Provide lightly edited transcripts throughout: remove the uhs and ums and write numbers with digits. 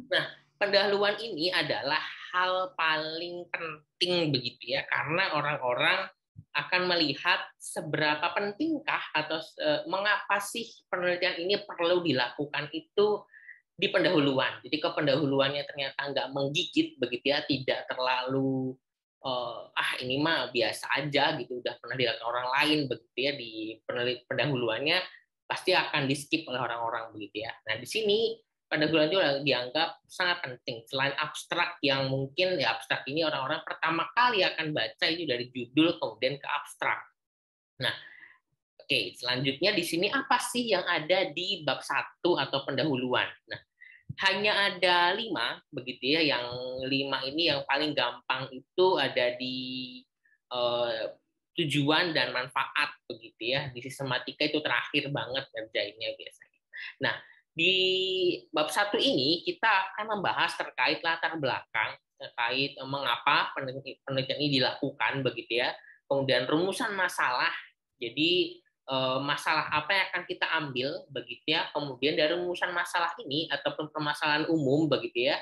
Nah, pendahuluan ini adalah hal paling penting begitu ya, karena orang-orang akan melihat seberapa pentingkah atau mengapa sih penelitian ini perlu dilakukan itu di pendahuluan. Jadi kependahuluannya ternyata nggak menggigit begitu ya, tidak terlalu ini mah biasa aja gitu, udah pernah dilakukan orang lain begitu ya, di pendahuluannya pasti akan di skip oleh orang-orang begitu ya. Nah di sini pendahuluan itu dianggap sangat penting. Selain abstrak yang mungkin ya abstrak ini orang-orang pertama kali akan baca itu dari judul kemudian ke abstrak. Nah, oke, selanjutnya di sini apa sih yang ada di bab 1 atau pendahuluan? Nah, hanya ada 5 begitu ya. Yang 5 ini yang paling gampang itu ada di tujuan dan manfaat begitu ya. Di sistematika itu terakhir banget ngerjainnya biasanya. Nah, di bab 1 ini kita akan membahas terkait latar belakang, terkait mengapa penelitian ini dilakukan begitu ya. Kemudian rumusan masalah. Jadi masalah apa yang akan kita ambil begitu ya. Kemudian dari rumusan masalah ini ataupun permasalahan umum begitu ya,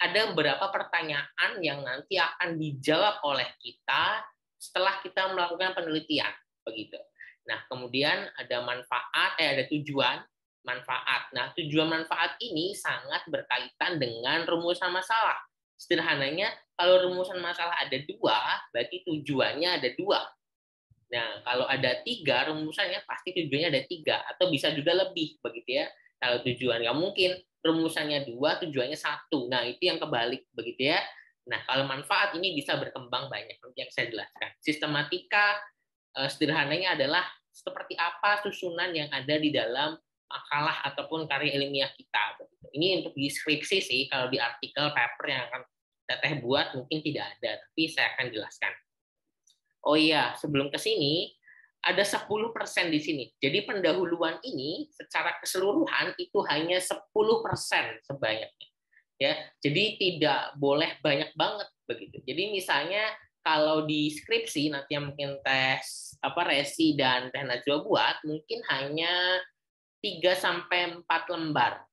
ada beberapa pertanyaan yang nanti akan dijawab oleh kita setelah kita melakukan penelitian begitu. Nah, kemudian ada ada tujuan manfaat. Nah, tujuan manfaat ini sangat berkaitan dengan rumusan masalah. Sederhananya, kalau rumusan masalah ada 2, berarti tujuannya ada 2. Nah, kalau ada 3 rumusannya pasti tujuannya ada 3 atau bisa juga lebih begitu ya. Kalau tujuan nggak mungkin rumusannya 2 tujuannya 1. Nah, itu yang kebalik begitu ya. Nah, kalau manfaat ini bisa berkembang banyak yang saya jelaskan. Sistematika sederhananya adalah seperti apa susunan yang ada di dalam makalah ataupun karya ilmiah kita. Ini untuk di skripsi sih, kalau di artikel paper yang akan Teteh buat mungkin tidak ada, tapi saya akan jelaskan. Oh iya, sebelum ke sini ada 10% di sini. Jadi pendahuluan ini secara keseluruhan itu hanya 10% sebanyaknya. Ya, jadi tidak boleh banyak banget begitu. Jadi misalnya kalau di skripsi nanti yang mungkin tes resi dan teh Najwa buat mungkin hanya 3 sampai 4 lembar.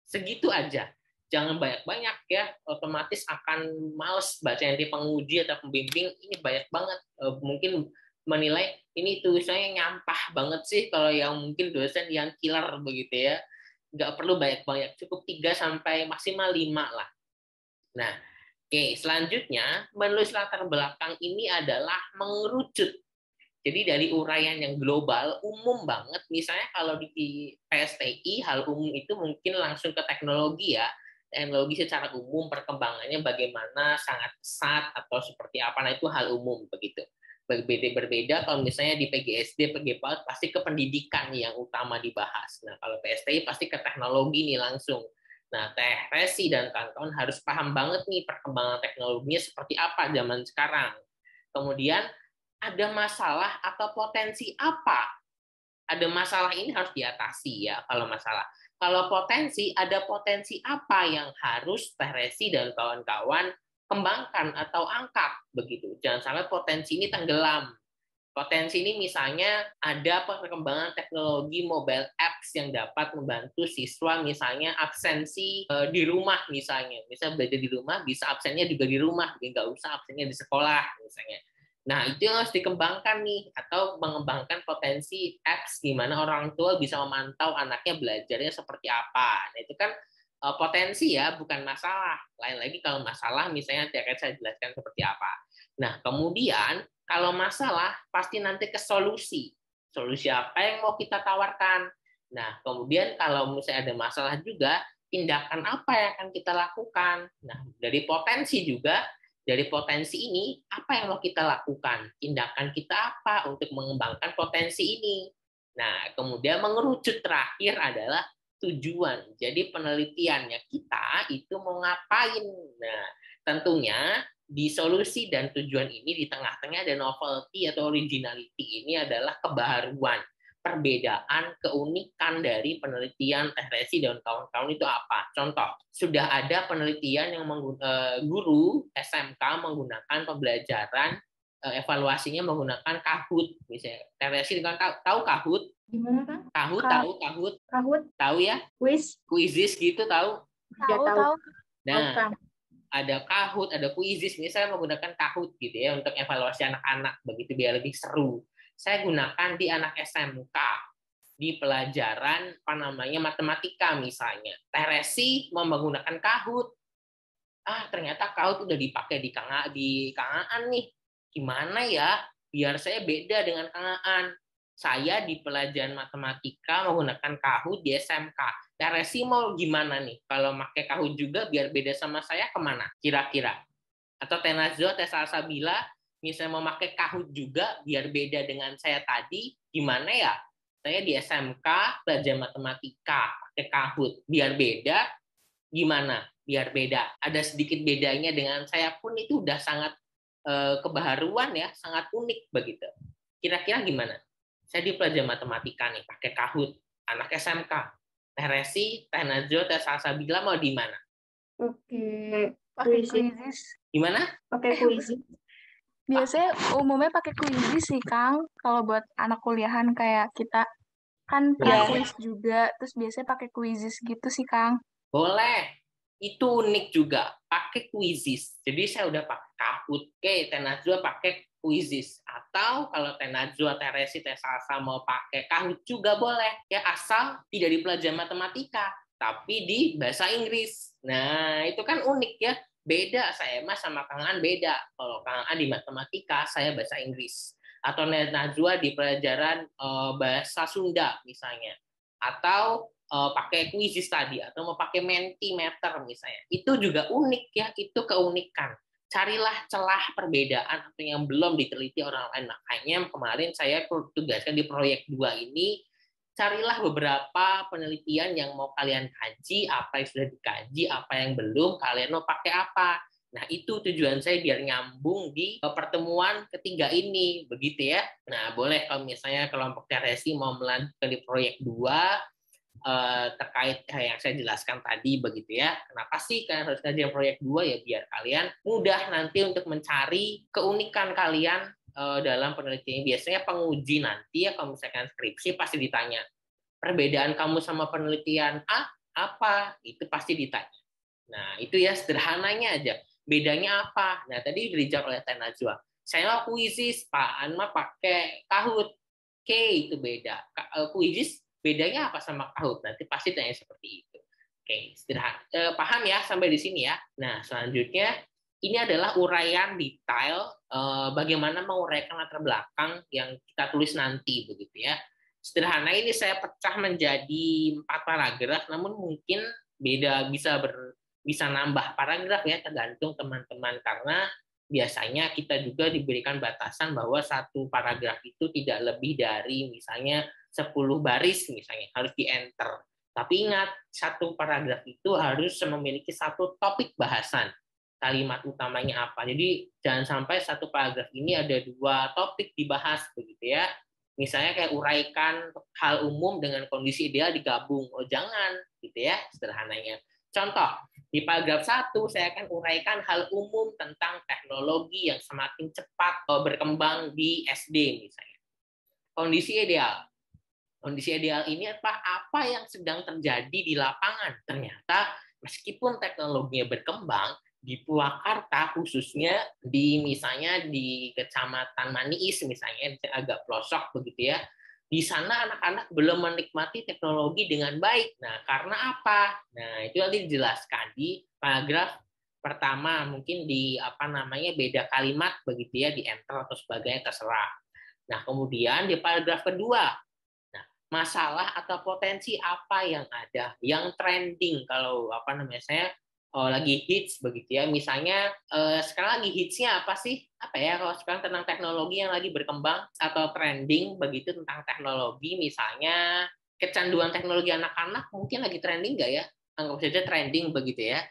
Segitu aja. Jangan banyak-banyak ya, otomatis akan males baca yang di penguji atau pembimbing, ini banyak banget. Mungkin menilai ini tulisannya nyampah banget sih kalau yang mungkin dosen yang killer begitu ya. Nggak perlu banyak-banyak, cukup 3 sampai maksimal 5 lah. Nah, oke, selanjutnya menulis latar belakang ini adalah mengerucut. Jadi dari uraian yang global, umum banget, misalnya kalau di PSTI, hal umum itu mungkin langsung ke teknologi ya, teknologi secara umum, perkembangannya bagaimana, sangat pesat, atau seperti apa, nah itu hal umum, begitu. Berbeda kalau misalnya di PGSD, PGPAUD, pasti ke pendidikan yang utama dibahas. Nah, kalau PSTI pasti ke teknologi nih langsung. Nah, Teh Resi dan kawan-kawan harus paham banget nih perkembangan teknologinya seperti apa zaman sekarang. Kemudian ada masalah atau potensi apa? Ada masalah ini harus diatasi ya kalau masalah. Kalau potensi, ada potensi apa yang harus Teh Resi dan kawan-kawan kembangkan atau angkat begitu. Jangan sampai potensi ini tenggelam. Potensi ini misalnya ada perkembangan teknologi mobile apps yang dapat membantu siswa misalnya absensi di rumah misalnya. Misal belajar di rumah bisa absennya juga di rumah, nggak usah absennya di sekolah misalnya. Nah, itu yang harus dikembangkan nih, atau mengembangkan potensi apps di mana orang tua bisa memantau anaknya belajarnya seperti apa. Nah, itu kan potensi ya, bukan masalah. Lain lagi kalau masalah misalnya akan saya jelaskan seperti apa. Nah, kemudian kalau masalah pasti nanti ke solusi. Solusi apa yang mau kita tawarkan? Nah, kemudian kalau misalnya ada masalah juga, tindakan apa yang akan kita lakukan? Nah, dari potensi juga, dari potensi ini, apa yang mau kita lakukan? Tindakan kita apa untuk mengembangkan potensi ini? Nah, kemudian mengerucut terakhir adalah tujuan. Jadi penelitiannya kita itu mau ngapain? Nah, tentunya di solusi dan tujuan ini di tengah-tengah ada novelty atau originality, ini adalah kebaruan, perbedaan, keunikan dari penelitian Teh Resi dan kawan-kawan itu apa? Contoh, sudah ada penelitian yang guru SMK menggunakan pembelajaran evaluasinya menggunakan Kahoot, misalnya. Teh Resi kan tahu Kahoot? Gimana kan? Kahoot tahu Kahoot? Kahoot. Tahu ya? Quiz. Quizizz gitu tahu? Ya Tahu, tahu. tahu. Tahu, Nah, Kang. ada Kahoot, ada Quizizz. Ini saya menggunakan Kahoot gitu ya untuk evaluasi anak-anak begitu biar lebih seru. Saya gunakan di anak SMK di pelajaran apa namanya matematika misalnya. Teresi mau menggunakan Kahoot. Ternyata Kahoot udah dipakai di Kangaan nih. Gimana ya? Biar saya beda dengan Kangaan. Saya di pelajaran matematika menggunakan Kahoot di SMK. Teresi mau gimana nih? Kalau pakai Kahoot juga biar beda sama saya kemana? Kira-kira? Atau Tenazzo, Salsabila, misalnya mau pakai Kahoot juga biar beda dengan saya tadi, gimana ya? Saya di SMK belajar matematika pakai Kahoot, biar beda gimana? Biar beda. Ada sedikit bedanya dengan saya pun itu udah sangat kebaharuan ya, sangat unik begitu. Kira-kira gimana? Saya di pelajar matematika nih pakai Kahoot, anak SMK. Teresi, Tenazzo, Salsabila mau di mana? Oke, Pakai puisi. Quizizz. Gimana? Pakai puisi. Biasanya umumnya pakai Quizizz sih, Kang. Kalau buat anak kuliahan kayak kita kan pernah Ya. kuis juga, terus biasanya pakai Quizizz gitu sih, Kang. Boleh. Itu unik juga. Pakai Quizizz. Jadi saya udah pakai Kahoot. Oke, Tenazzo pakai Quizizz. Atau kalau Tenazzo, Teresi, Salsa mau pakai Kahoot juga boleh. Ya asal tidak di pelajaran matematika, tapi di bahasa Inggris. Nah, itu kan unik ya. Beda saya mas sama Kang An beda. Kalau Kang An di matematika, saya bahasa Inggris. Atau Najwa di pelajaran bahasa Sunda misalnya. Atau pakai Quizizz tadi atau mau pakai Mentimeter misalnya. Itu juga unik ya, itu keunikan. Carilah celah perbedaan atau yang belum diteliti orang lain. Makanya kemarin saya tugaskan di proyek 2 ini, carilah beberapa penelitian yang mau kalian kaji, apa yang sudah dikaji, apa yang belum, kalian mau pakai apa. Nah, itu tujuan saya biar nyambung di pertemuan ketiga ini, begitu ya. Nah, boleh kalau misalnya kelompok Teresi mau melanjutkan di proyek 2 terkait yang saya jelaskan tadi begitu ya. Kenapa sih kalian harus ngajar proyek 2 ya biar kalian mudah nanti untuk mencari keunikan kalian dalam penelitian. Biasanya penguji nanti ya kalau misalkan skripsi pasti ditanya perbedaan kamu sama penelitian A apa? Itu pasti ditanya. Nah, itu ya sederhananya aja. Bedanya apa? Nah, tadi dijawab oleh Teh Najwa. Saya mah kuisis, Pak An mah pakai Kahoot. Oke, itu beda. Kuisis bedanya apa sama Kahoot? Nanti pasti tanya seperti itu. Oke, sederhana. Paham ya sampai di sini ya. Nah, selanjutnya ini adalah uraian detail bagaimana menguraikan latar belakang yang kita tulis nanti begitu ya. Sederhana ini saya pecah menjadi 4 paragraf, namun mungkin beda bisa nambah paragraf ya tergantung teman-teman karena biasanya kita juga diberikan batasan bahwa satu paragraf itu tidak lebih dari misalnya 10 baris misalnya harus di enter. Tapi ingat satu paragraf itu harus memiliki satu topik bahasan. Kalimat utamanya apa. Jadi jangan sampai satu paragraf ini ada 2 topik dibahas begitu ya. Misalnya kayak uraikan hal umum dengan kondisi ideal digabung. Oh jangan gitu ya sederhananya. Contoh, di paragraf 1 saya akan uraikan hal umum tentang teknologi yang semakin cepat berkembang di SD misalnya. Kondisi ideal. Kondisi ideal ini apa yang sedang terjadi di lapangan. Ternyata meskipun teknologinya berkembang, di Purwakarta khususnya di misalnya di Kecamatan Maniis misalnya agak pelosok begitu ya. Di sana anak-anak belum menikmati teknologi dengan baik. Nah, karena apa? Nah, itu nanti dijelaskan di paragraf pertama, mungkin di apa namanya beda kalimat begitu ya, di enter atau sebagainya terserah. Nah, kemudian di paragraf kedua, masalah atau potensi apa yang ada, yang trending kalau apa namanya saya lagi hits begitu ya. Misalnya sekarang lagi hitsnya apa sih? Apa ya kalau sekarang tentang teknologi yang lagi berkembang atau trending begitu tentang teknologi misalnya kecanduan teknologi anak-anak mungkin lagi trending nggak ya? Anggap saja trending begitu ya.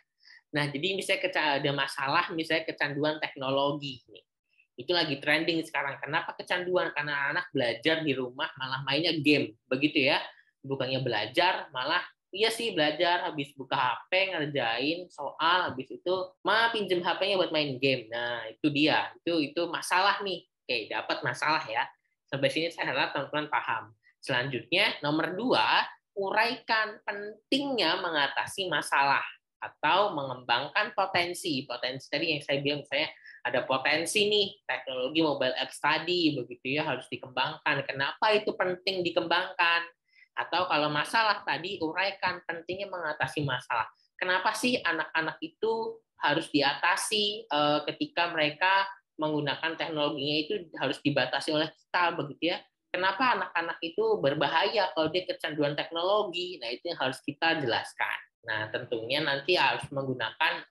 Nah, jadi misalnya ada masalah misalnya kecanduan teknologi nih itu lagi trending sekarang. Kenapa kecanduan? Karena anak belajar di rumah malah mainnya game, begitu ya. Bukannya belajar, malah iya sih belajar habis buka HP ngerjain soal habis itu mah pinjem HP-nya buat main game. Nah, itu dia. Itu masalah nih. Oke, dapat masalah ya. Sampai sini saya harap teman-teman paham. Selanjutnya nomor 2, uraikan pentingnya mengatasi masalah. atau mengembangkan potensi tadi yang saya bilang, misalnya ada potensi nih teknologi mobile apps tadi begitu ya, harus dikembangkan. Kenapa itu penting dikembangkan? Atau kalau masalah tadi, uraikan pentingnya mengatasi masalah. Kenapa sih anak-anak itu harus diatasi ketika mereka menggunakan teknologinya itu harus dibatasi oleh kita begitu ya? Kenapa anak-anak itu berbahaya kalau dia kecanduan teknologi? Nah, itu yang harus kita jelaskan. Nah, tentunya nanti harus menggunakan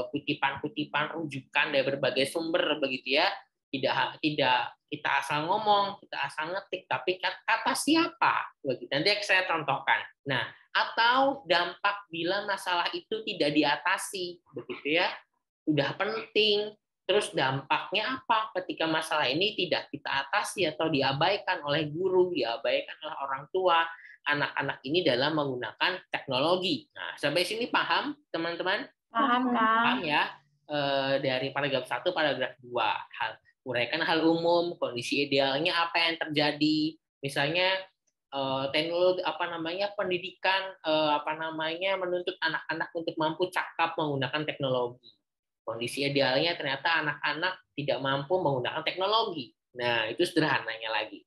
kutipan-kutipan rujukan dari berbagai sumber begitu ya. Tidak kita asal ngomong, kita asal ngetik, tapi kata siapa? Begitu. Nanti saya contohkan. Nah, atau dampak bila masalah itu tidak diatasi, begitu ya. Udah penting, terus dampaknya apa ketika masalah ini tidak kita atasi atau diabaikan oleh guru, diabaikan oleh orang tua, anak-anak ini dalam menggunakan teknologi. Nah, sampai sini paham, teman-teman? Paham, Kang. Paham ya? Dari paragraf 1, paragraf 2. Uraikan hal umum, kondisi idealnya apa yang terjadi. Misalnya teknologi pendidikan menuntut anak-anak untuk mampu cakap menggunakan teknologi. Kondisi idealnya ternyata anak-anak tidak mampu menggunakan teknologi. Nah, itu sederhananya lagi.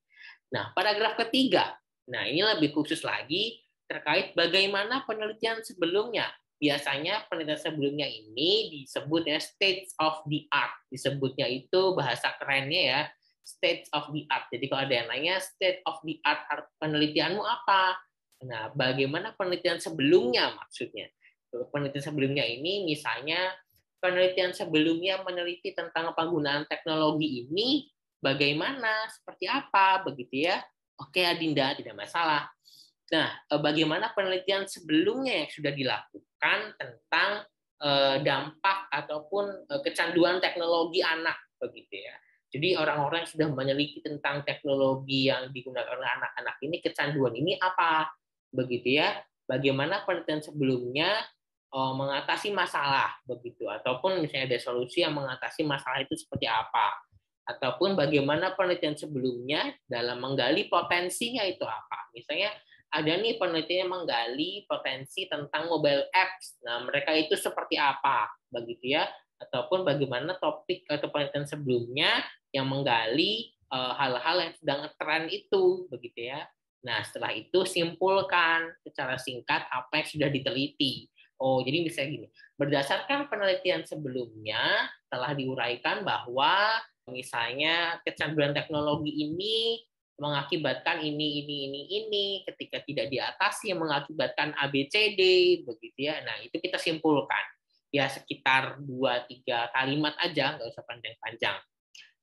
Nah, paragraf ketiga. Nah, ini lebih khusus lagi terkait bagaimana penelitian sebelumnya. Biasanya penelitian sebelumnya ini disebut ya state of the art. Disebutnya itu bahasa kerennya ya, state of the art. Jadi kalau ada yang nanya state of the art penelitianmu apa? Nah, bagaimana penelitian sebelumnya maksudnya? Penelitian sebelumnya ini misalnya penelitian sebelumnya meneliti tentang penggunaan teknologi ini bagaimana, seperti apa, begitu ya. Oke, Adinda, tidak masalah. Nah, bagaimana penelitian sebelumnya yang sudah dilakukan tentang dampak ataupun kecanduan teknologi anak, begitu ya. Jadi orang-orang yang sudah meneliti tentang teknologi yang digunakan oleh anak-anak ini, kecanduan ini apa, begitu ya. Bagaimana penelitian sebelumnya mengatasi masalah, begitu, ataupun misalnya ada solusi yang mengatasi masalah itu seperti apa, ataupun bagaimana penelitian sebelumnya dalam menggali potensinya itu apa. Misalnya ada nih penelitian yang menggali potensi tentang mobile apps. Nah, mereka itu seperti apa, begitu ya. Ataupun bagaimana topik atau penelitian sebelumnya yang menggali hal-hal yang sedang tren itu, begitu ya. Nah, setelah itu simpulkan secara singkat apa yang sudah diteliti. Oh, jadi misalnya gini, berdasarkan penelitian sebelumnya telah diuraikan bahwa misalnya kecanduan teknologi ini mengakibatkan ini, ketika tidak diatasi yang mengakibatkan ABCD, begitu ya. Nah, itu kita simpulkan. Ya, sekitar 2-3 kalimat aja, nggak usah panjang-panjang.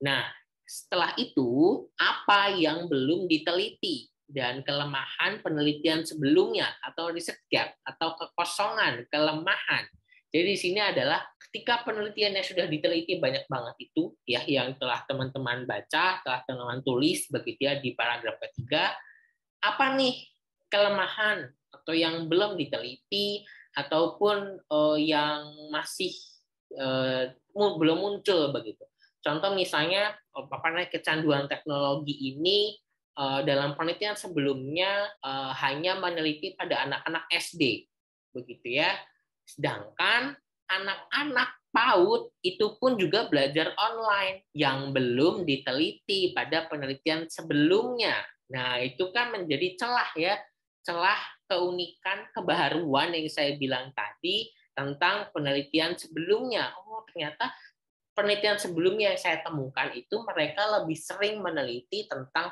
Nah, setelah itu, apa yang belum diteliti dan kelemahan penelitian sebelumnya, atau riset gap, atau kekosongan, kelemahan. Jadi di sini adalah ketika penelitiannya sudah diteliti banyak banget itu ya yang telah teman-teman baca, telah teman-teman tulis begitu ya di paragraf ketiga, apa nih kelemahan atau yang belum diteliti ataupun yang masih belum muncul begitu. Contoh misalnya kecanduan teknologi ini dalam penelitian sebelumnya hanya meneliti pada anak-anak SD begitu ya. Sedangkan anak-anak PAUD itu pun juga belajar online yang belum diteliti pada penelitian sebelumnya. Nah, itu kan menjadi celah ya, celah keunikan kebaharuan yang saya bilang tadi tentang penelitian sebelumnya. Oh, ternyata penelitian sebelumnya yang saya temukan itu mereka lebih sering meneliti tentang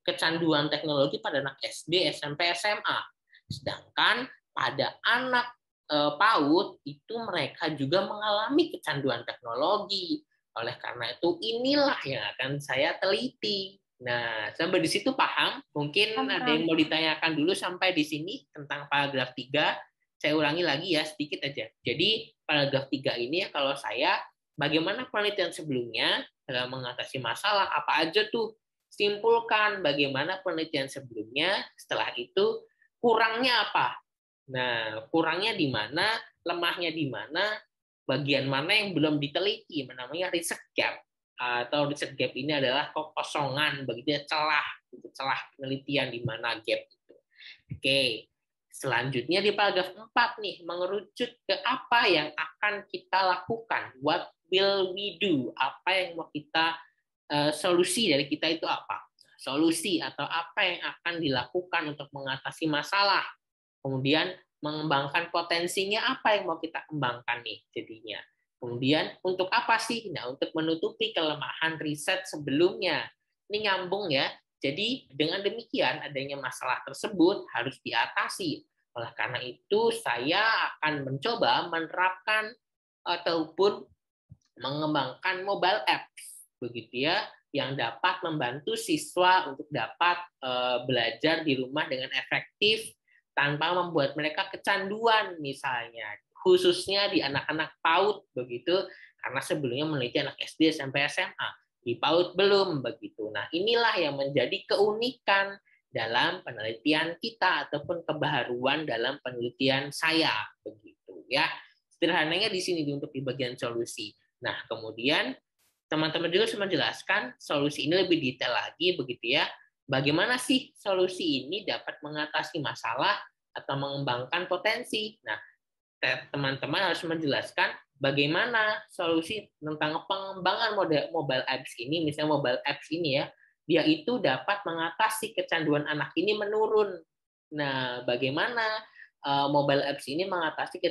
kecanduan teknologi pada anak SD, SMP, SMA. Sedangkan pada anak PAUD itu mereka juga mengalami kecanduan teknologi. Oleh karena itu inilah yang akan saya teliti. Nah, sampai di situ paham? Mungkin ada yang mau ditanyakan dulu sampai di sini tentang paragraf 3. Saya ulangi lagi ya sedikit aja. Jadi paragraf 3 ini ya kalau saya bagaimana penelitian sebelumnya dalam mengatasi masalah apa aja tuh, simpulkan bagaimana penelitian sebelumnya, setelah itu kurangnya apa. Nah, kurangnya di mana, lemahnya di mana, bagian mana yang belum diteliti, namanya riset gap. Atau riset gap ini adalah kekosongan, begitu ya, celah penelitian di mana gap itu. Oke, Selanjutnya di paragraf 4 nih, mengerucut ke apa yang akan kita lakukan. What will we do? Apa yang mau kita, solusi dari kita itu apa? Solusi atau apa yang akan dilakukan untuk mengatasi masalah. Kemudian mengembangkan potensinya, apa yang mau kita kembangkan nih jadinya. Kemudian untuk apa sih? Nah, untuk menutupi kelemahan riset sebelumnya. Ini nyambung ya. Jadi dengan demikian adanya masalah tersebut harus diatasi. Oleh karena itu saya akan mencoba menerapkan ataupun mengembangkan mobile apps begitu ya, yang dapat membantu siswa untuk dapat belajar di rumah dengan efektif tanpa membuat mereka kecanduan misalnya, khususnya di anak-anak PAUD begitu, karena sebelumnya meneliti anak SD sampai SMA, di PAUD belum begitu. Nah, inilah yang menjadi keunikan dalam penelitian kita ataupun kebaharuan dalam penelitian saya begitu ya. Sederhananya di sini untuk di bagian solusi. Nah, kemudian teman-teman juga sudah menjelaskan solusi ini lebih detail lagi begitu ya. Bagaimana sih solusi ini dapat mengatasi masalah atau mengembangkan potensi? Nah, teman-teman harus menjelaskan bagaimana solusi tentang pengembangan mobile apps ini, misalnya mobile apps ini ya, dia itu dapat mengatasi kecanduan anak ini menurun. Nah, bagaimana mobile apps ini mengatasi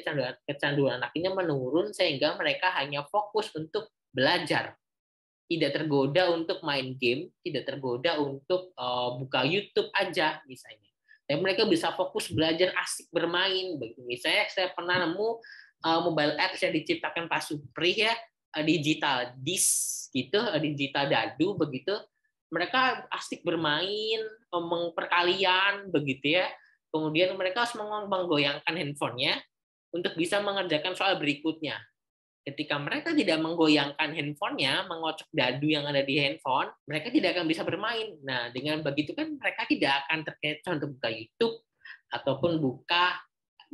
kecanduan anak ini menurun sehingga mereka hanya fokus untuk belajar, tidak tergoda untuk main game, tidak tergoda untuk buka YouTube aja misalnya. Dan mereka bisa fokus belajar, asik bermain. Misalnya saya pernah nemu mobile apps yang diciptakan Pak Supri ya, digital disc gitu, digital dadu begitu. Mereka asik bermain, perkalian begitu ya. Kemudian mereka harus menggoyangkan handphonenya untuk bisa mengerjakan soal berikutnya. Ketika mereka tidak menggoyangkan handphonenya, mengocok dadu yang ada di handphone, mereka tidak akan bisa bermain. Nah, dengan begitu kan mereka tidak akan terkecoh untuk buka YouTube ataupun buka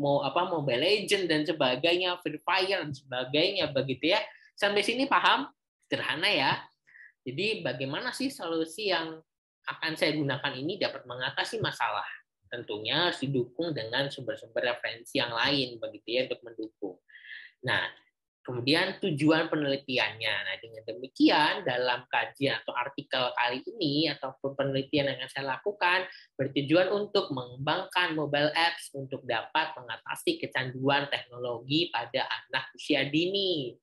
Mobile Legends dan sebagainya, Free Fire dan sebagainya begitu ya. Sampai sini paham? Sederhana ya. Jadi bagaimana sih solusi yang akan saya gunakan ini dapat mengatasi masalah? Tentunya harus didukung dengan sumber-sumber referensi yang lain begitu ya untuk mendukung. Nah, kemudian tujuan penelitiannya. Nah, dengan demikian dalam kajian atau artikel kali ini ataupun penelitian yang saya lakukan bertujuan untuk mengembangkan mobile apps untuk dapat mengatasi kecanduan teknologi pada anak usia dini.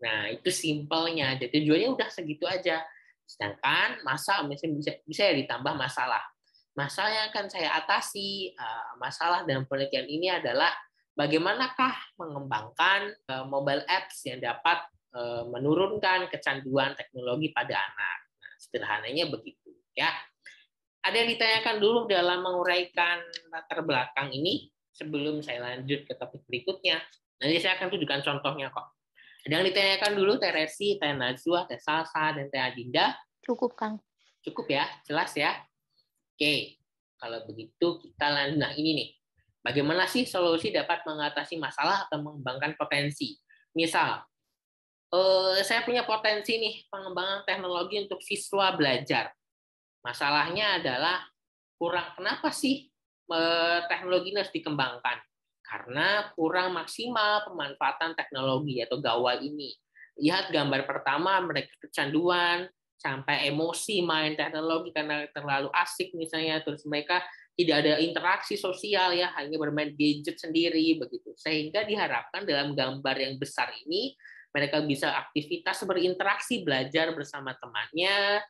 Nah, itu simpelnya. Jadi tujuannya udah segitu aja. Sedangkan bisa ditambah masalah. Masalah yang akan saya atasi, masalah dalam penelitian ini adalah bagaimanakah mengembangkan mobile apps yang dapat menurunkan kecanduan teknologi pada anak. Nah, sederhananya begitu ya. Ada yang ditanyakan dulu dalam menguraikan latar belakang ini sebelum saya lanjut ke topik berikutnya. Nanti saya akan tunjukkan contohnya kok. Ada yang ditanyakan dulu Teh Resi, Teh Najwa, Teh Salsa, dan Teh Adinda? Cukup, Kang. Cukup ya, jelas ya. Oke, kalau begitu kita lanjut. Nah, ini nih. Bagaimana sih solusi dapat mengatasi masalah atau mengembangkan potensi? Misal, saya punya potensi nih pengembangan teknologi untuk siswa belajar. Masalahnya adalah kenapa sih teknologi ini harus dikembangkan? Karena kurang maksimal pemanfaatan teknologi atau gawai ini. Lihat gambar pertama, mereka kecanduan, sampai emosi main teknologi karena terlalu asik misalnya, terus mereka tidak ada interaksi sosial ya, hanya bermain gadget sendiri begitu. Sehingga diharapkan dalam gambar yang besar ini mereka bisa aktivitas berinteraksi, belajar bersama temannya,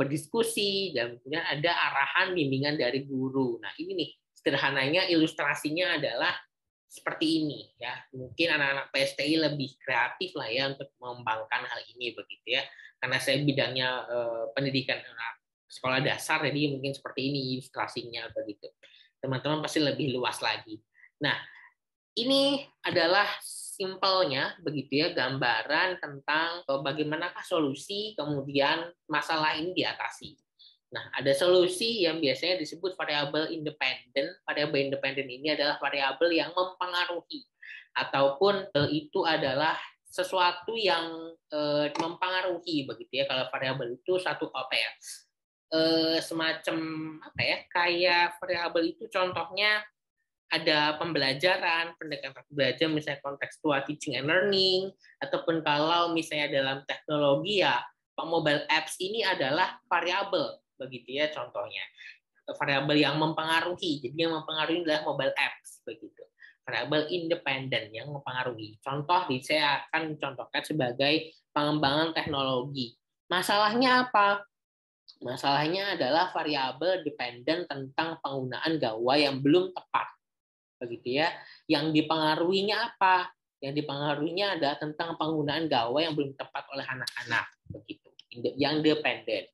berdiskusi, dan kemudian ada arahan bimbingan dari guru. Nah, ini nih sederhananya ilustrasinya adalah seperti ini ya. Mungkin anak-anak PSTI lebih kreatif lah ya untuk mengembangkan hal ini begitu ya. Karena saya bidangnya pendidikan sekolah dasar, jadi mungkin seperti ini ilustrasinya begitu. Teman-teman pasti lebih luas lagi. Nah, ini adalah simpelnya begitu ya, gambaran tentang bagaimanakah solusi kemudian masalah ini diatasi. Nah, ada solusi yang biasanya disebut variabel independen. Variabel independen ini adalah variabel yang mempengaruhi ataupun itu adalah sesuatu yang mempengaruhi begitu ya. Kalau variabel itu satu semacam kayak variabel itu contohnya ada pembelajaran, pendekatan belajar, misalnya kontekstual teaching and learning, ataupun kalau misalnya dalam teknologi ya, mobile apps ini adalah variabel, begitu ya contohnya. Variabel yang mempengaruhi, jadi yang mempengaruhi adalah mobile apps, begitu. Variabel independen yang mempengaruhi. Contoh, saya akan contohkan sebagai pengembangan teknologi. Masalahnya apa? Masalahnya adalah variabel dependen tentang penggunaan gawai yang belum tepat. Begitu ya. Yang dipengaruhinya apa? Yang dipengaruhinya adalah tentang penggunaan gawai yang belum tepat oleh anak-anak, begitu. Yang dependen.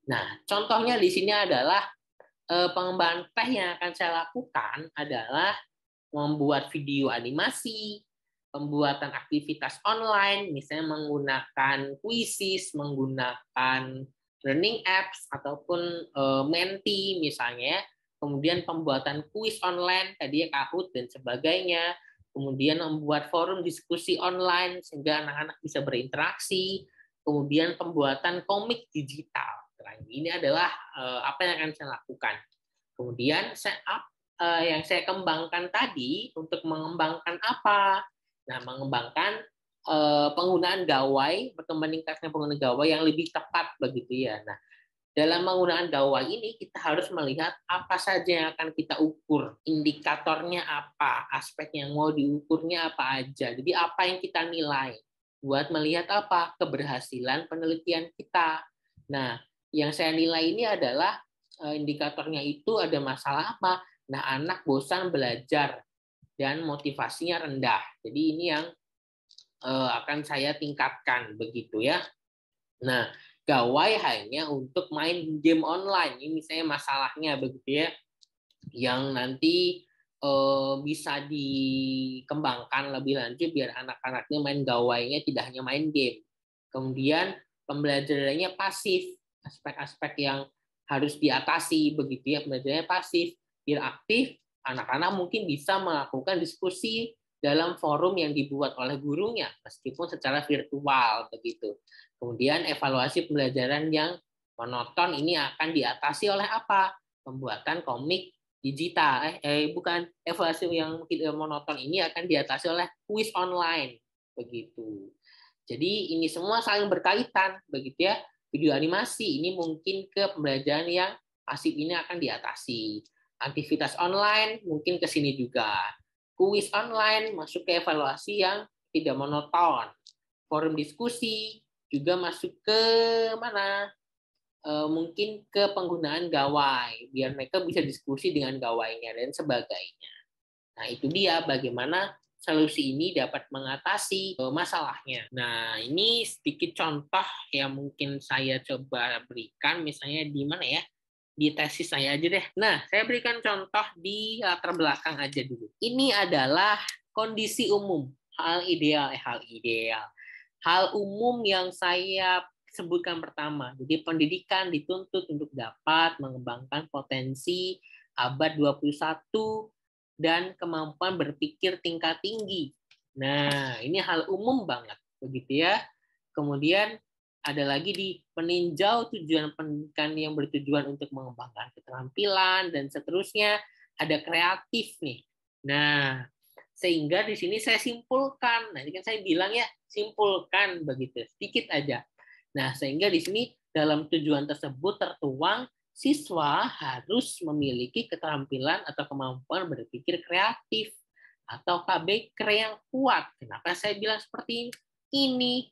Nah, contohnya di sini adalah pengembangan teh yang akan saya lakukan adalah membuat video animasi, pembuatan aktivitas online, misalnya menggunakan Quizzes, menggunakan learning apps ataupun Menti misalnya, kemudian pembuatan kuis online tadi ya Kahoot dan sebagainya, kemudian membuat forum diskusi online sehingga anak-anak bisa berinteraksi, kemudian pembuatan komik digital. Ini adalah apa yang akan saya lakukan. Kemudian yang saya kembangkan tadi untuk mengembangkan apa? Nah, mengembangkan penggunaan gawai, meningkatkan penggunaan gawai yang lebih tepat begitu ya. Nah, dalam penggunaan gawai ini kita harus melihat apa saja yang akan kita ukur, indikatornya apa, aspek yang mau diukurnya apa aja. Jadi apa yang kita nilai buat melihat apa keberhasilan penelitian kita. Nah, yang saya nilai ini adalah indikatornya itu ada masalah apa. Nah, anak bosan belajar dan motivasinya rendah. Jadi ini yang akan saya tingkatkan begitu ya. Nah, gawai hanya untuk main game online. Ini saya masalahnya begitu ya. Yang nanti bisa dikembangkan lebih lanjut biar anak-anaknya main gawainya tidak hanya main game. Kemudian pembelajarannya pasif, aspek-aspek yang harus diatasi begitu ya, pembelajarannya pasif. Biar aktif, anak-anak mungkin bisa melakukan diskusi dalam forum yang dibuat oleh gurunya, meskipun secara virtual begitu. Kemudian evaluasi pembelajaran yang monoton ini akan diatasi oleh apa? Pembuatan komik digital. Bukan, evaluasi yang monoton ini akan diatasi oleh kuis online begitu. Jadi ini semua saling berkaitan begitu ya. Video animasi ini mungkin ke pembelajaran yang pasif ini akan diatasi. Aktivitas online mungkin ke sini juga. Kuis online masuk ke evaluasi yang tidak monoton. Forum diskusi juga masuk ke mana? Mungkin ke penggunaan gawai, biar mereka bisa diskusi dengan gawainya dan sebagainya. Nah, itu dia bagaimana solusi ini dapat mengatasi masalahnya. Nah, ini sedikit contoh yang mungkin saya coba berikan, misalnya di mana ya? Di tesis saya aja deh. Nah, saya berikan contoh di latar belakang aja dulu. Ini adalah kondisi umum, hal ideal. Hal umum yang saya sebutkan pertama. Jadi pendidikan dituntut untuk dapat mengembangkan potensi abad 21 dan kemampuan berpikir tingkat tinggi. Nah, ini hal umum banget, begitu ya. Kemudian ada lagi di peninjau tujuan pendidikan yang bertujuan untuk mengembangkan keterampilan dan seterusnya. Ada kreatif nih. Nah, sehingga di sini saya simpulkan. Nah, ini kan saya bilang ya, simpulkan begitu, sedikit aja. Nah, sehingga di sini dalam tujuan tersebut tertuang siswa harus memiliki keterampilan atau kemampuan berpikir kreatif atau KBK yang kuat. Kenapa saya bilang seperti ini?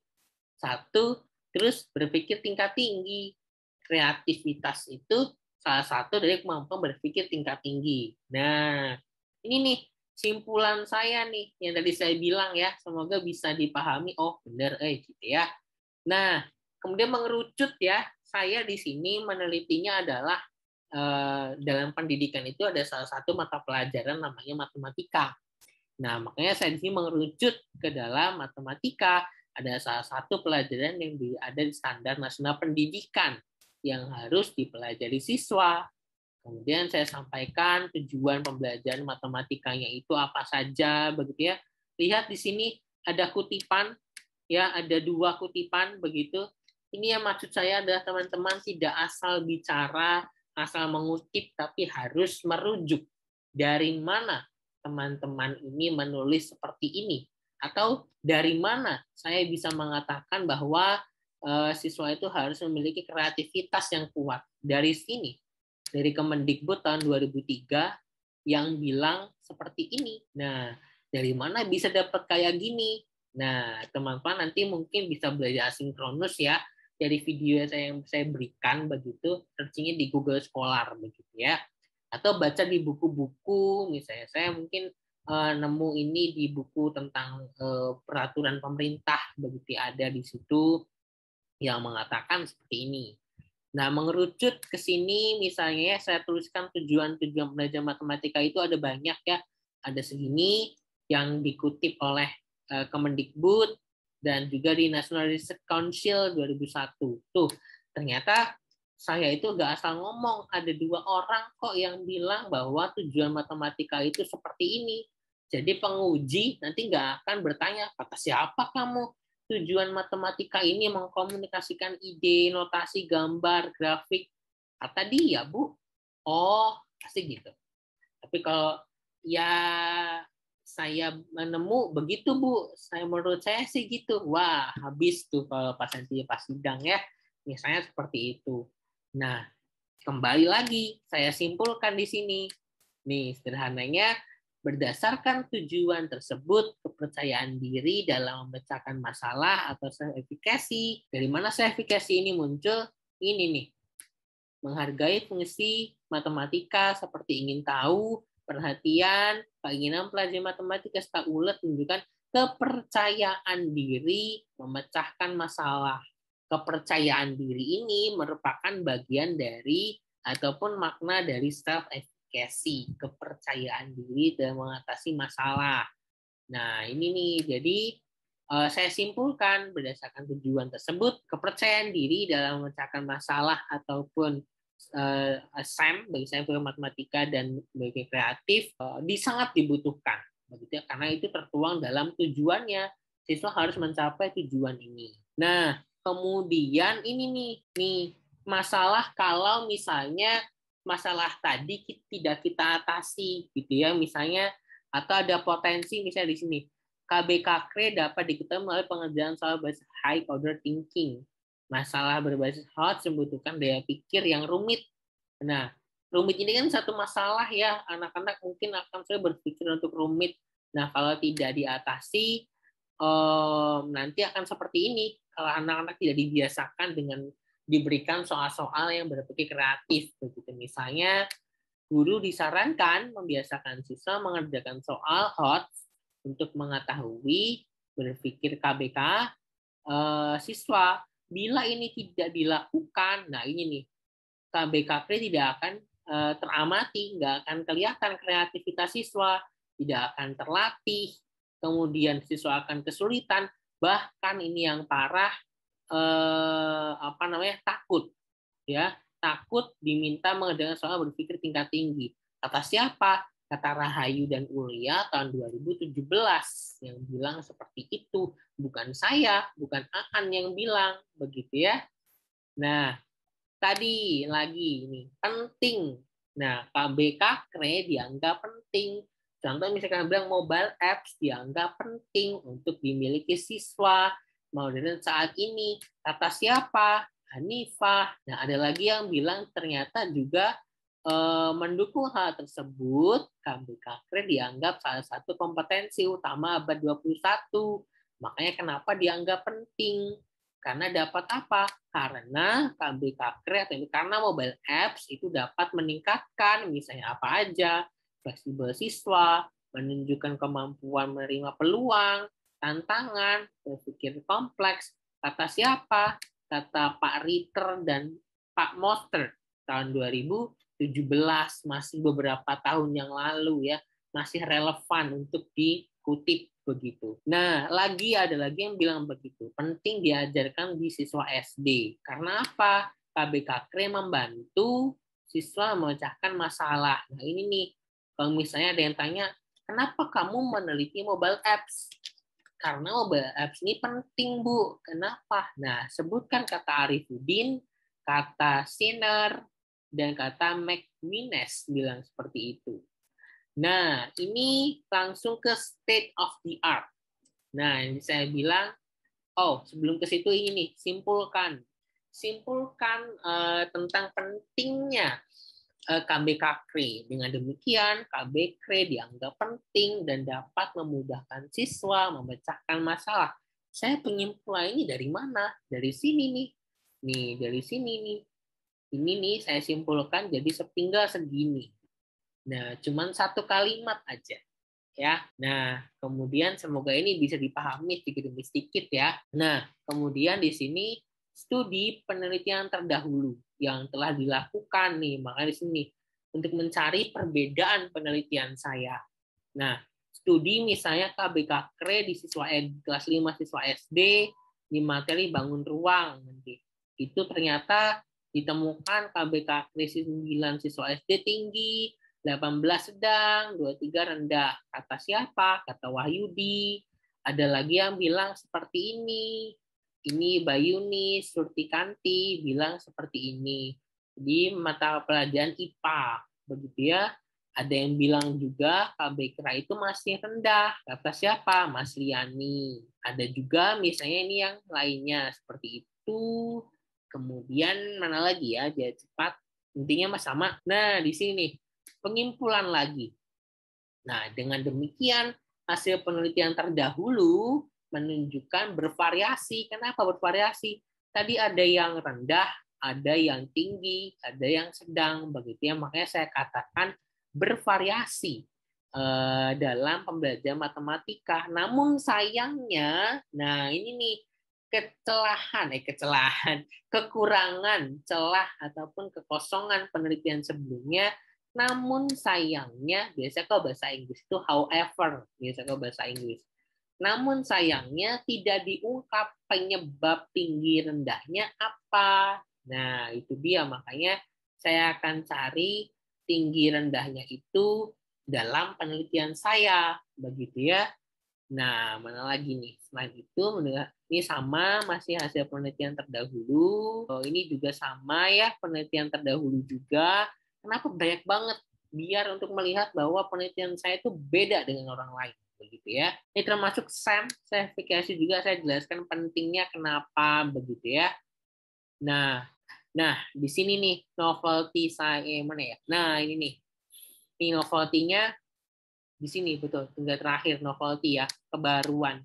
Satu, terus berpikir tingkat tinggi. Kreativitas itu salah satu dari kemampuan berpikir tingkat tinggi. Nah, ini nih simpulan saya nih yang tadi saya bilang ya, semoga bisa dipahami. Oh, benar gitu ya. Nah, kemudian mengerucut ya, saya di sini menelitinya adalah dalam pendidikan itu ada salah satu mata pelajaran namanya matematika. Nah, makanya saya di sini mengerucut ke dalam matematika. Ada salah satu pelajaran yang ada di standar nasional pendidikan yang harus dipelajari siswa. Kemudian saya sampaikan tujuan pembelajaran matematikanya itu apa saja, begitu ya. Lihat di sini ada kutipan, ya ada 2 kutipan begitu. Ini yang maksud saya adalah teman-teman tidak asal bicara, asal mengutip, tapi harus merujuk dari mana teman-teman ini menulis seperti ini? Atau dari mana saya bisa mengatakan bahwa siswa itu harus memiliki kreativitas yang kuat? Dari sini, dari Kemendikbud tahun 2003 yang bilang seperti ini. Nah, dari mana bisa dapat kayak gini? Nah, teman-teman nanti mungkin bisa belajar asinkronus ya dari video yang saya berikan begitu, searchingnya di Google Scholar begitu ya. Atau baca di buku-buku, misalnya saya mungkin nemu ini di buku tentang peraturan pemerintah begitu ada di situ yang mengatakan seperti ini. Nah, mengerucut ke sini misalnya saya tuliskan tujuan-tujuan belajar matematika itu ada banyak ya. Ada segini yang dikutip oleh Kemendikbud dan juga di National Research Council 2001. Tuh, ternyata saya itu nggak asal ngomong. Ada 2 orang kok yang bilang bahwa tujuan matematika itu seperti ini. Jadi penguji nanti nggak akan bertanya, kata siapa kamu? Tujuan matematika ini mengkomunikasikan ide, notasi, gambar, grafik. Kata dia, Bu. Oh, pasti gitu. Tapi kalau ya saya menemu begitu, Bu. Menurut saya sih gitu. Wah, habis tuh kalau pas nanti pas sidang ya. Misalnya seperti itu. Nah, kembali lagi saya simpulkan di sini. Nih, sederhananya berdasarkan tujuan tersebut, kepercayaan diri dalam memecahkan masalah atau self-efficacy. Dari mana self-efficacy ini muncul? Ini nih, menghargai fungsi matematika seperti ingin tahu, perhatian, keinginan pelajar matematika serta ulet menunjukkan kepercayaan diri memecahkan masalah. Kepercayaan diri ini merupakan bagian dari ataupun makna dari self-efficacy, kepercayaan diri dalam mengatasi masalah. Nah, ini nih, jadi saya simpulkan berdasarkan tujuan tersebut, kepercayaan diri dalam memecahkan masalah ataupun SAM bagi saya matematika dan bagi kreatif sangat dibutuhkan, begitu ya, karena itu tertuang dalam tujuannya. Siswa harus mencapai tujuan ini. Nah, kemudian ini nih masalah kalau misalnya masalah tadi tidak kita atasi, gitu ya, misalnya atau ada potensi misalnya di sini KBKKRE dapat diketahui melalui pengerjaan soal berbasis high order thinking. Masalah berbasis HOT membutuhkan daya pikir yang rumit. Nah, rumit ini kan satu masalah ya, anak-anak mungkin akan sulit berpikir untuk rumit. Nah, kalau tidak diatasi, nanti akan seperti ini. Kalau anak-anak tidak dibiasakan dengan diberikan soal-soal yang berpikir kreatif, begitu. Misalnya, guru disarankan membiasakan siswa mengerjakan soal HOT untuk mengetahui berpikir KBK siswa. Bila ini tidak dilakukan, nah ini nih, KBKP tidak akan teramati, nggak akan kelihatan kreativitas siswa, tidak akan terlatih, kemudian siswa akan kesulitan, bahkan ini yang parah takut, ya, takut diminta mengerjakan soal berpikir tingkat tinggi. Kata siapa? Kata Rahayu dan Ulia tahun 2017 yang bilang seperti itu. Bukan saya, bukan Aan yang bilang, begitu ya. Nah, tadi lagi ini penting. Nah, KBKKRE dianggap penting. Contoh misalkan bilang mobile apps dianggap penting untuk dimiliki siswa modern saat ini. Kata siapa? Hanifah. Nah, ada lagi yang bilang ternyata juga mendukung hal tersebut, KBKKRE dianggap salah satu kompetensi utama abad 21. Makanya kenapa dianggap penting? Karena dapat apa? Karena KBKKRE atau karena mobile apps itu dapat meningkatkan misalnya apa aja, fleksibel siswa, menunjukkan kemampuan menerima peluang, tantangan, berpikir kompleks. Kata siapa? Kata Pak Ritter dan Pak Moster tahun 2017, masih beberapa tahun yang lalu ya, masih relevan untuk dikutip begitu. Nah, ada lagi yang bilang begitu, penting diajarkan di siswa SD. Karena apa? KBKKRE membantu siswa memecahkan masalah. Nah, ini nih, kalau misalnya ada yang tanya, kenapa kamu meneliti mobile apps? Karena mobile apps ini penting, Bu. Kenapa? Nah, sebutkan kata Arifudin, kata Sinner, dan kata McMinus bilang seperti itu. Nah, ini langsung ke state of the art. Nah, ini saya bilang, sebelum ke situ ini, simpulkan tentang pentingnya KB-KKRE. Dengan demikian, KB-KKRE dianggap penting dan dapat memudahkan siswa memecahkan masalah. Saya penyimpulan ini dari mana? Dari sini nih. Dari sini nih. Ini nih saya simpulkan jadi sepinggal segini. Nah, cuman satu kalimat aja. Ya. Nah, kemudian semoga ini bisa dipahami sedikit demi sedikit ya. Nah, kemudian di sini studi penelitian terdahulu yang telah dilakukan nih, makanya di sini untuk mencari perbedaan penelitian saya. Nah, studi misalnya KB-KKRE di siswa kelas 5 siswa SD di materi bangun ruang nanti. Itu ternyata ditemukan KB-KKRE 9 siswa SD tinggi, 18 sedang, 23 rendah. Kata siapa? Kata Wahyudi. Ada lagi yang bilang seperti ini. Ini Bayuni, Surtikanti bilang seperti ini. Di mata pelajaran IPA. Begitu ya. Ada yang bilang juga KB-KKRE itu masih rendah. Kata siapa? Mas Liani. Ada juga misalnya ini yang lainnya seperti itu. Kemudian mana lagi ya? Jadi cepat. Intinya sama. Nah, di sini pengimpulan lagi. Nah, dengan demikian hasil penelitian terdahulu menunjukkan bervariasi. Kenapa bervariasi? Tadi ada yang rendah, ada yang tinggi, ada yang sedang, begitu ya. Makanya saya katakan bervariasi dalam pembelajaran matematika. Namun sayangnya, nah ini nih kekurangan, celah ataupun kekosongan penelitian sebelumnya. Namun sayangnya, biasanya kalau bahasa Inggris itu however, biasanya kalau bahasa Inggris. Namun sayangnya tidak diungkap penyebab tinggi rendahnya apa. Nah, itu dia makanya saya akan cari tinggi rendahnya itu dalam penelitian saya, begitu ya. Nah, mana lagi nih? Selain itu, ini sama masih hasil penelitian terdahulu. Ini juga sama ya, penelitian terdahulu juga. Kenapa banyak banget? Biar untuk melihat bahwa penelitian saya itu beda dengan orang lain, begitu ya. Ini termasuk SAM, sertifikasi juga saya jelaskan pentingnya kenapa, begitu ya. Nah, di sini nih novelty saya mana ya? Nah, ini nih. Ini novelty-nya di sini betul, tinggal terakhir novelty ya, kebaruan.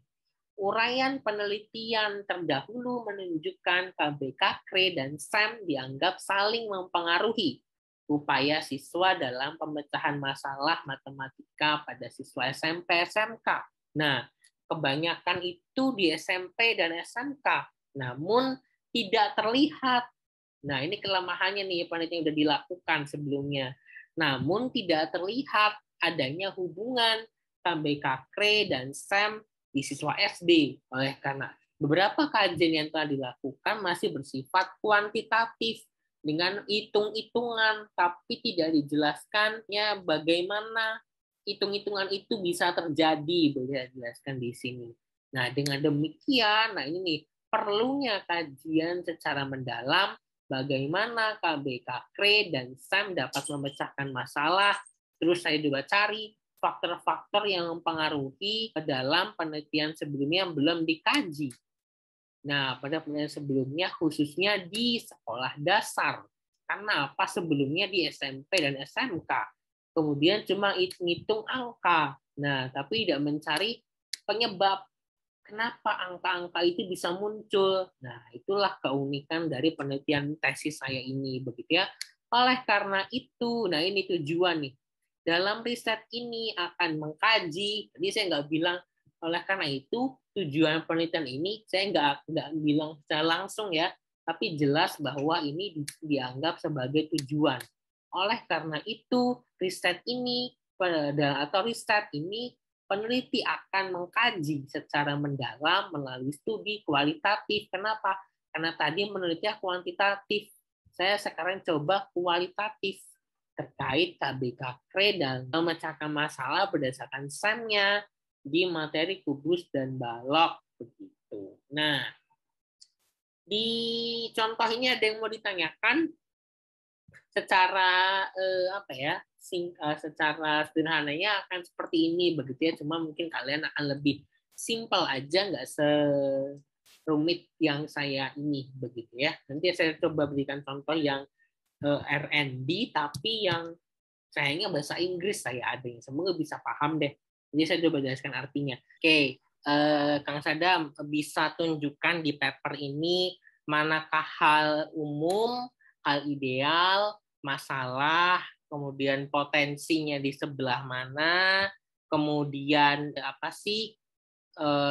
Uraian penelitian terdahulu menunjukkan KB-KKRE dan SAM dianggap saling mempengaruhi upaya siswa dalam pemecahan masalah matematika pada siswa SMP SMK. Nah, kebanyakan itu di SMP dan SMK, namun tidak terlihat. Nah, ini kelemahannya nih penelitian yang sudah dilakukan sebelumnya. Namun tidak terlihat adanya hubungan KB-KKRE dan SAM di siswa SD. Oleh karena beberapa kajian yang telah dilakukan masih bersifat kuantitatif dengan hitung-hitungan, tapi tidak dijelaskannya bagaimana hitung-hitungan itu bisa terjadi, bisa dijelaskan di sini. Nah, dengan demikian, nah ini nih, perlunya kajian secara mendalam bagaimana KB-KKRE dan SAM dapat memecahkan masalah. Terus saya juga cari faktor-faktor yang mempengaruhi dalam penelitian sebelumnya yang belum dikaji. Nah, pada penelitian sebelumnya khususnya di sekolah dasar. Karena apa? Sebelumnya di SMP dan SMK. Kemudian cuma hitung angka. Nah, tapi tidak mencari penyebab kenapa angka-angka itu bisa muncul. Nah, itulah keunikan dari penelitian tesis saya ini, begitu ya. Oleh karena itu, nah ini tujuan nih. Dalam riset ini akan mengkaji, tadi saya nggak bilang, oleh karena itu tujuan penelitian ini saya nggak bilang secara langsung ya, tapi jelas bahwa ini dianggap sebagai tujuan. Oleh karena itu riset ini peneliti akan mengkaji secara mendalam melalui studi kualitatif. Kenapa? Karena tadi menelitinya kuantitatif. Saya sekarang coba kualitatif terkait KB-KKRE dan memecahkan masalah berdasarkan SAM-nya di materi kubus dan balok begitu. Nah, di contoh ini ada yang mau ditanyakan? secara secara sederhananya akan seperti ini begitu ya. Cuma mungkin kalian akan lebih simpel aja, nggak serumit yang saya ini begitu ya. Nanti saya coba berikan contoh yang R&D tapi yang sayangnya bahasa Inggris saya ada yang semoga bisa paham deh. Jadi saya coba jelaskan artinya. Oke, Kang Sadam bisa tunjukkan di paper ini manakah hal umum, hal ideal, masalah, kemudian potensinya di sebelah mana, kemudian apa sih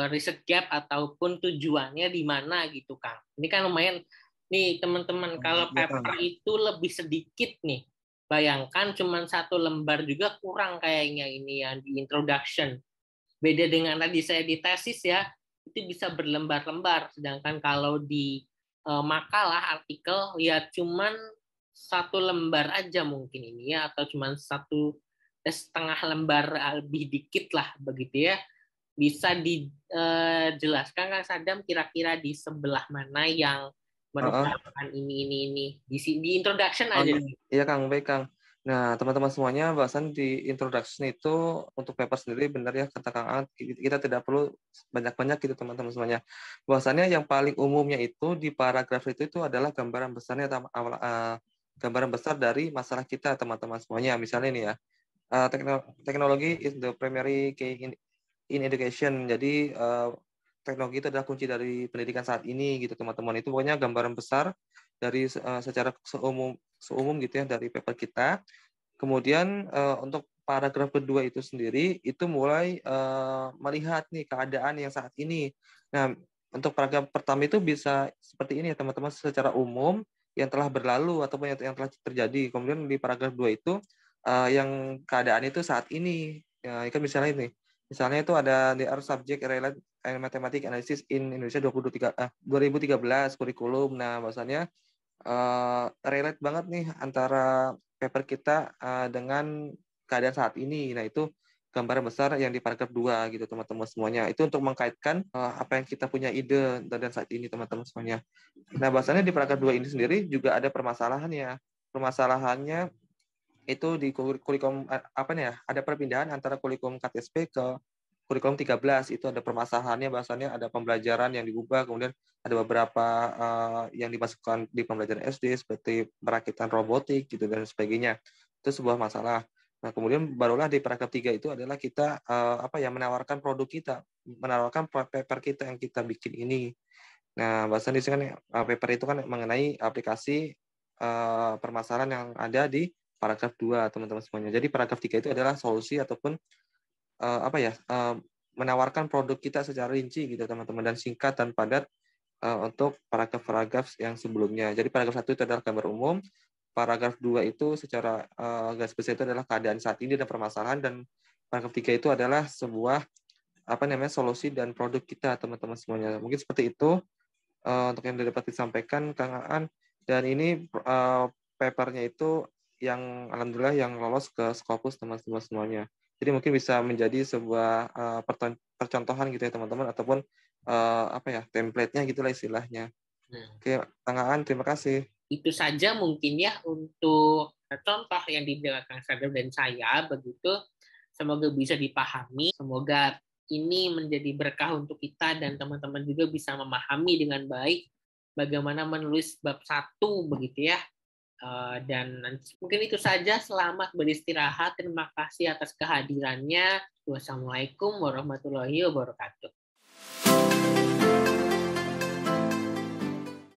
riset gap ataupun tujuannya di mana gitu, Kang. Ini kan lumayan nih teman-teman, kalau paper itu lebih sedikit nih. Bayangkan cuma 1 lembar juga kurang kayaknya ini yang di introduction. Beda dengan tadi saya di tesis ya, itu bisa berlembar-lembar. Sedangkan kalau di makalah, artikel, ya cuman 1 lembar aja mungkin ini ya, atau cuman 1,5 lembar lebih dikit lah begitu ya. Bisa dijelaskan Kang Sadam kira-kira di sebelah mana yang merupakan ini di introduction aja. Iya Kang, baik Kang. Nah, teman-teman semuanya, bahasan di introduction itu untuk paper sendiri benar ya kata Kang Ang, kita tidak perlu banyak-banyak gitu teman-teman semuanya. Bahwasannya yang paling umumnya itu di paragraf itu adalah gambaran besarnya, gambaran besar dari masalah kita teman-teman semuanya. Misalnya ini ya, teknologi is the primary key in education. Jadi teknologi itu adalah kunci dari pendidikan saat ini gitu teman-teman. Itu pokoknya gambaran besar dari secara seumum gitu ya dari paper kita. Kemudian untuk paragraf kedua itu sendiri itu mulai melihat nih keadaan yang saat ini. Nah, untuk paragraf pertama itu bisa seperti ini ya teman-teman, secara umum yang telah berlalu ataupun yang telah terjadi. Kemudian di paragraf 2 itu yang keadaan itu saat ini. Ya, kan misalnya ini. Misalnya itu ada DR subject relate and mathematics analysis in Indonesia 2013 kurikulum. Nah, bahasanya relate banget nih antara paper kita dengan keadaan saat ini. Nah, itu gambaran besar yang di paragraf 2 gitu teman-teman semuanya. Itu untuk mengkaitkan apa yang kita punya ide dan saat ini teman-teman semuanya. Nah, bahasanya di paragraf 2 ini sendiri juga ada permasalahannya. Permasalahannya itu di kurikulum ada perpindahan antara kurikulum KTSP ke kurikulum 13. Itu ada permasalahannya, bahasanya ada pembelajaran yang diubah, kemudian ada beberapa yang dimasukkan di pembelajaran SD seperti perakitan robotik gitu dan sebagainya. Itu sebuah masalah. Nah, kemudian barulah di paragraf 3 itu adalah kita menawarkan produk kita, menawarkan paper kita yang kita bikin ini. Nah, bahasan di sini kan paper itu kan mengenai aplikasi permasalahan yang ada di paragraf 2 teman-teman semuanya. Jadi paragraf 3 itu adalah solusi ataupun menawarkan produk kita secara rinci gitu teman-teman, dan singkat dan padat untuk paragraf-paragraf yang sebelumnya. Jadi paragraf 1 itu adalah gambar umum, paragraf 2 itu secara garis besar itu adalah keadaan saat ini dan permasalahan, dan paragraf 3 itu adalah sebuah solusi dan produk kita teman-teman semuanya. Mungkin seperti itu untuk yang dapat disampaikan Kang Aan, dan ini papernya itu yang alhamdulillah yang lolos ke Scopus teman-teman semuanya. Jadi mungkin bisa menjadi sebuah percontohan gitu ya teman-teman, ataupun template-nya gitulah istilahnya. Oke, Kang Aan, terima kasih. Itu saja mungkin ya untuk contoh yang dibilang Kang Sadam dan saya begitu. Semoga bisa dipahami. Semoga ini menjadi berkah untuk kita dan teman-teman juga bisa memahami dengan baik bagaimana menulis bab 1 begitu ya. Dan mungkin itu saja. Selamat beristirahat. Terima kasih atas kehadirannya. Wassalamualaikum warahmatullahi wabarakatuh.